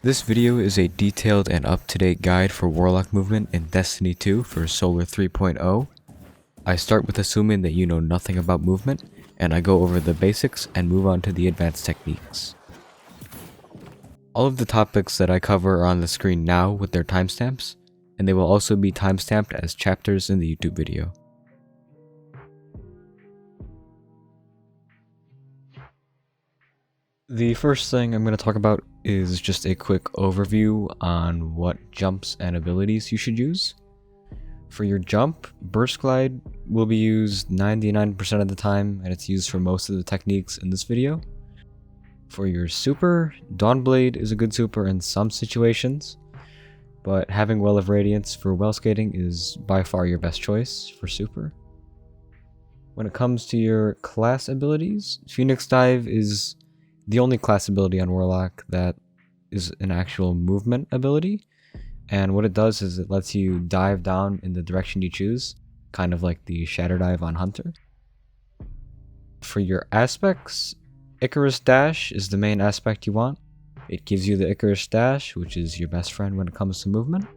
This video is a detailed and up-to-date guide for Warlock movement in Destiny 2 for Solar 3.0. I start with assuming that you know nothing about movement, and I go over the basics and move on to the advanced techniques. All of the topics that I cover are on the screen now with their timestamps, and they will also be timestamped as chapters in the YouTube video. The first thing I'm going to talk about is just a quick overview on what jumps and abilities you should use. For your jump, Burst Glide will be used 99% of the time, and it's used for most of the techniques in this video. For your super, Dawnblade is a good super in some situations, but having Well of Radiance for well skating is by far your best choice for super. When it comes to your class abilities, Phoenix Dive is the only class ability on Warlock that is an actual movement ability, and what it does is it lets you dive down in the direction you choose, kind of like the Shatter Dive on Hunter. For your aspects, Icarus Dash is the main aspect you want. It gives you the Icarus Dash, which is your best friend when it comes to movement.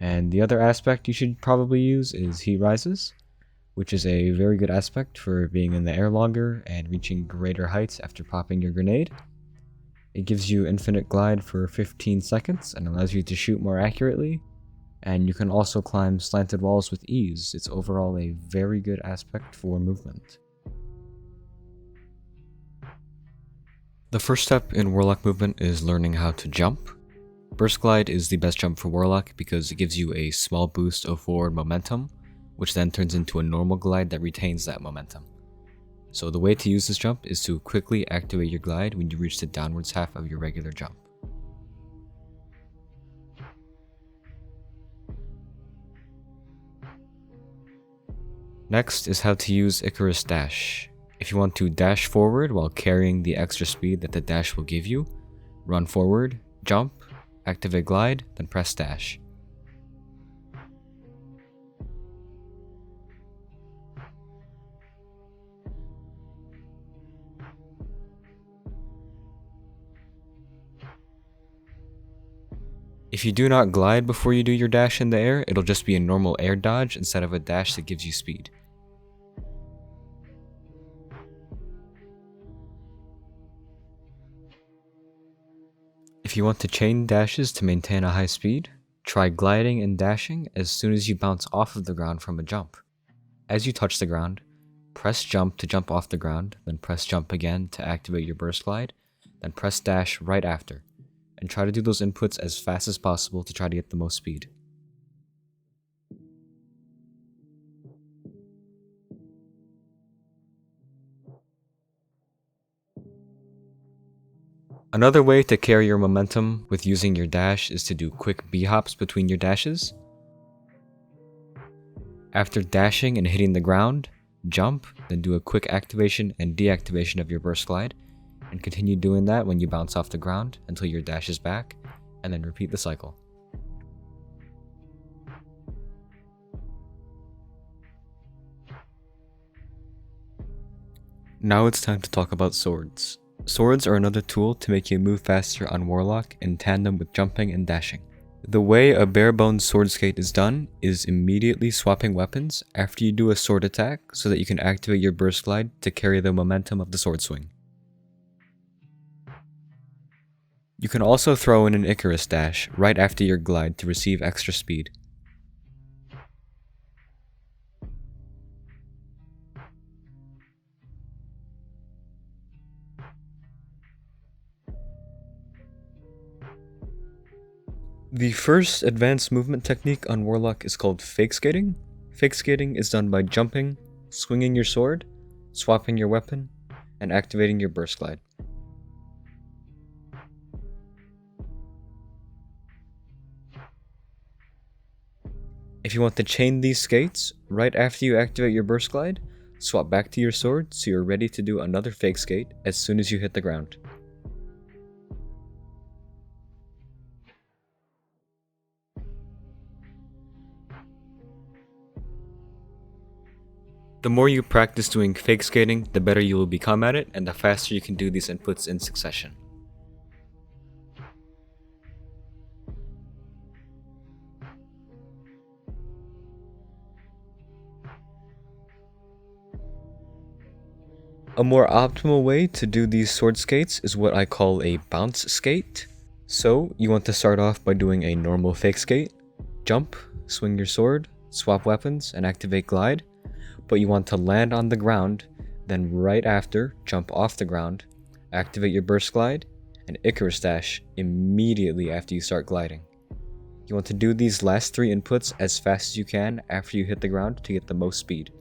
And the other aspect you should probably use is Heat Rises, which is a very good aspect for being in the air longer and reaching greater heights after popping your grenade. It gives you infinite glide for 15 seconds and allows you to shoot more accurately, and you can also climb slanted walls with ease. It's overall a very good aspect for movement. The first step in Warlock movement is learning how to jump. Burst Glide is the best jump for Warlock because it gives you a small boost of forward momentum, which then turns into a normal glide that retains that momentum. So the way to use this jump is to quickly activate your glide when you reach the downwards half of your regular jump. Next is how to use Icarus Dash. If you want to dash forward while carrying the extra speed that the dash will give you, run forward, jump, activate glide, then press dash. If you do not glide before you do your dash in the air, it'll just be a normal air dodge instead of a dash that gives you speed. If you want to chain dashes to maintain a high speed, try gliding and dashing as soon as you bounce off of the ground from a jump. As you touch the ground, press jump to jump off the ground, then press jump again to activate your burst glide, then press dash right after, and try to do those inputs as fast as possible to try to get the most speed. Another way to carry your momentum with using your dash is to do quick B-hops between your dashes. After dashing and hitting the ground, jump, then do a quick activation and deactivation of your burst glide, and continue doing that when you bounce off the ground until your dash is back, and then repeat the cycle. Now it's time to talk about swords. Swords are another tool to make you move faster on Warlock in tandem with jumping and dashing. The way a bare-bones sword skate is done is immediately swapping weapons after you do a sword attack so that you can activate your burst glide to carry the momentum of the sword swing. You can also throw in an Icarus Dash right after your glide to receive extra speed. The first advanced movement technique on Warlock is called Fake Skating. Fake Skating is done by jumping, swinging your sword, swapping your weapon, and activating your burst glide. If you want to chain these skates, right after you activate your burst glide, swap back to your sword so you're ready to do another fake skate as soon as you hit the ground. The more you practice doing fake skating, the better you will become at it, and the faster you can do these inputs in succession. A more optimal way to do these sword skates is what I call a bounce skate. So you want to start off by doing a normal fake skate, jump, swing your sword, swap weapons, and activate glide, but you want to land on the ground, then right after, jump off the ground, activate your burst glide, and Icarus dash immediately after you start gliding. You want to do these last 3 inputs as fast as you can after you hit the ground to get the most speed.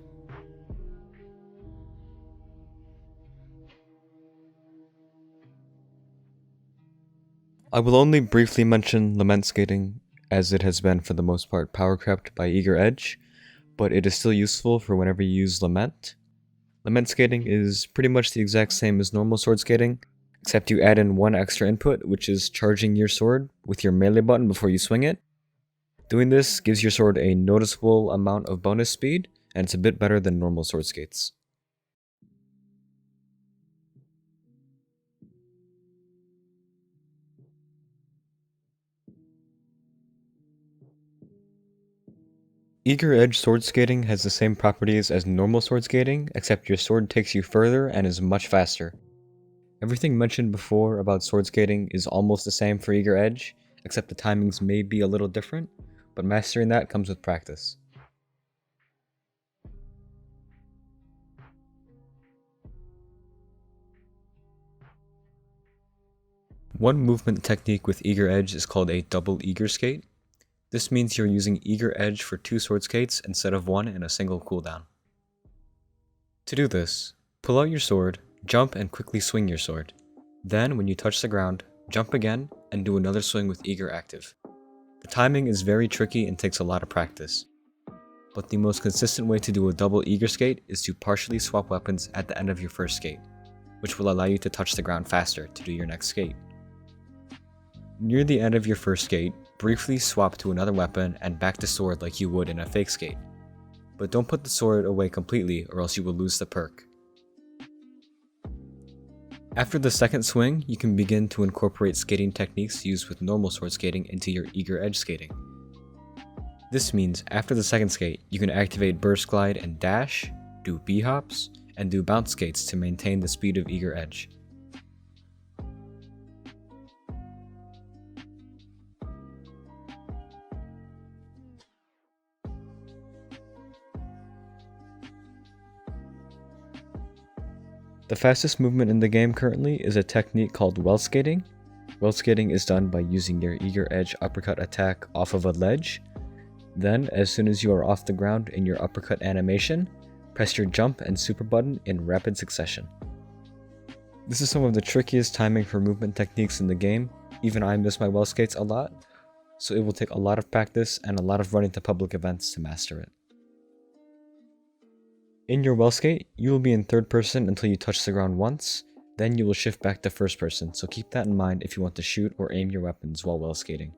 I will only briefly mention Lament Skating, as it has been for the most part power crept by Eager Edge, but it is still useful for whenever you use Lament. Lament Skating is pretty much the exact same as normal sword skating, except you add in one extra input, which is charging your sword with your melee button before you swing it. Doing this gives your sword a noticeable amount of bonus speed, and it's a bit better than normal sword skates. Eager Edge sword skating has the same properties as normal sword skating, except your sword takes you further and is much faster. Everything mentioned before about sword skating is almost the same for Eager Edge, except the timings may be a little different, but mastering that comes with practice. One movement technique with Eager Edge is called a double Eager skate. This means you're using Eager Edge for 2 sword skates instead of 1 in a single cooldown. To do this, pull out your sword, jump and quickly swing your sword. Then, when you touch the ground, jump again and do another swing with Eager active. The timing is very tricky and takes a lot of practice, but the most consistent way to do a double Eager skate is to partially swap weapons at the end of your first skate, which will allow you to touch the ground faster to do your next skate. Near the end of your first skate, briefly swap to another weapon and back the sword like you would in a fake skate. But don't put the sword away completely or else you will lose the perk. After the second swing, you can begin to incorporate skating techniques used with normal sword skating into your Eager Edge skating. This means after the second skate, you can activate burst glide and dash, do B-hops, and do bounce skates to maintain the speed of Eager Edge. The fastest movement in the game currently is a technique called well skating. Well skating is done by using your Eager Edge uppercut attack off of a ledge. Then, as soon as you are off the ground in your uppercut animation, press your jump and super button in rapid succession. This is some of the trickiest timing for movement techniques in the game. Even I miss my well skates a lot, so it will take a lot of practice and a lot of running to public events to master it. In your well skate, you will be in third person until you touch the ground once, then you will shift back to first person, so keep that in mind if you want to shoot or aim your weapons while well skating.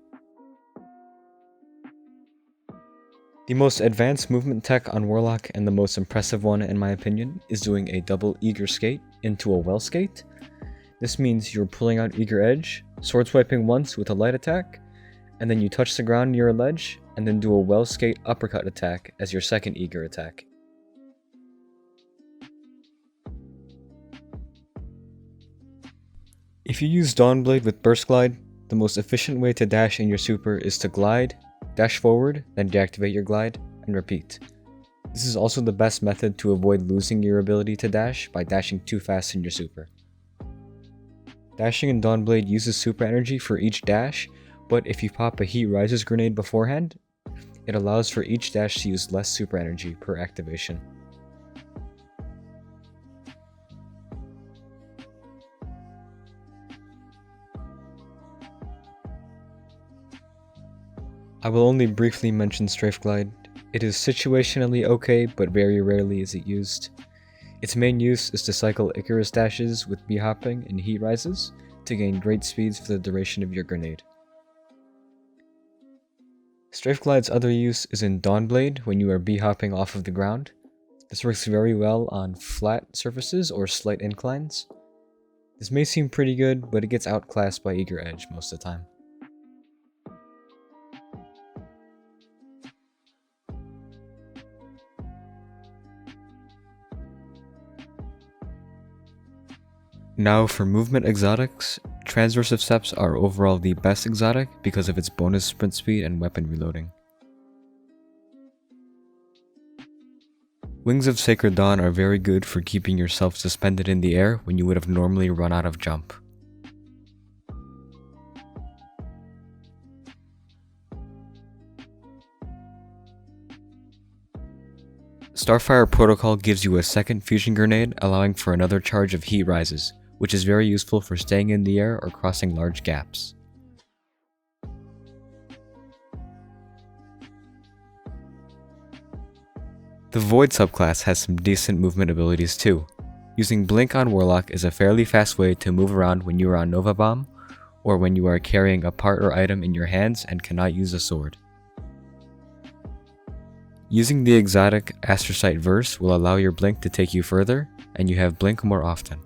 The most advanced movement tech on Warlock, and the most impressive one in my opinion, is doing a double Eager skate into a well skate. This means you're pulling out Eager Edge, sword swiping once with a light attack, and then you touch the ground near a ledge, and then do a well skate uppercut attack as your second Eager attack. If you use Dawnblade with Burst Glide, the most efficient way to dash in your super is to glide, dash forward, then deactivate your glide, and repeat. This is also the best method to avoid losing your ability to dash by dashing too fast in your super. Dashing in Dawnblade uses super energy for each dash, but if you pop a Heat Rises grenade beforehand, it allows for each dash to use less super energy per activation. I will only briefly mention Strafe Glide. It is situationally okay, but very rarely is it used. Its main use is to cycle Icarus dashes with B-hopping and Heat Rises to gain great speeds for the duration of your grenade. Strafe Glide's other use is in Dawnblade when you are B-hopping off of the ground. This works very well on flat surfaces or slight inclines. This may seem pretty good, but it gets outclassed by Eager Edge most of the time. Now for movement exotics, transversive steps are overall the best exotic because of its bonus sprint speed and weapon reloading. Wings of Sacred Dawn are very good for keeping yourself suspended in the air when you would have normally run out of jump. Starfire Protocol gives you a second fusion grenade, allowing for another charge of heat rises, which is very useful for staying in the air or crossing large gaps. The Void subclass has some decent movement abilities too. Using Blink on Warlock is a fairly fast way to move around when you are on Nova Bomb, or when you are carrying a part or item in your hands and cannot use a sword. Using the exotic Astrocyte Verse will allow your Blink to take you further, and you have Blink more often.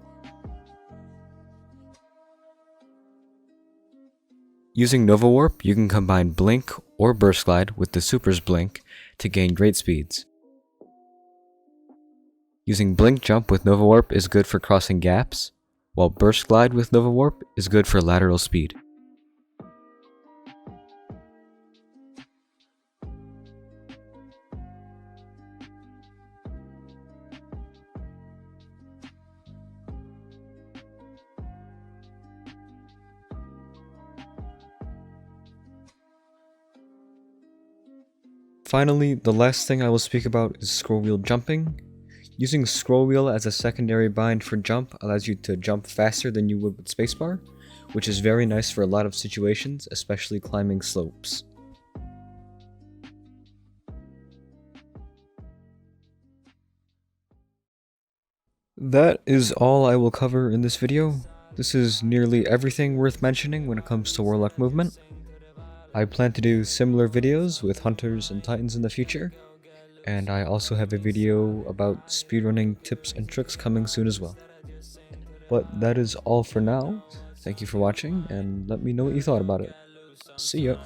Using Nova Warp, you can combine Blink or Burst Glide with the Super's Blink to gain great speeds. Using Blink Jump with Nova Warp is good for crossing gaps, while Burst Glide with Nova Warp is good for lateral speed. Finally, the last thing I will speak about is scroll wheel jumping. Using scroll wheel as a secondary bind for jump allows you to jump faster than you would with spacebar, which is very nice for a lot of situations, especially climbing slopes. That is all I will cover in this video. This is nearly everything worth mentioning when it comes to Warlock movement. I plan to do similar videos with Hunters and Titans in the future, and I also have a video about speedrunning tips and tricks coming soon as well. But that is all for now. Thank you for watching, and let me know what you thought about it. See ya!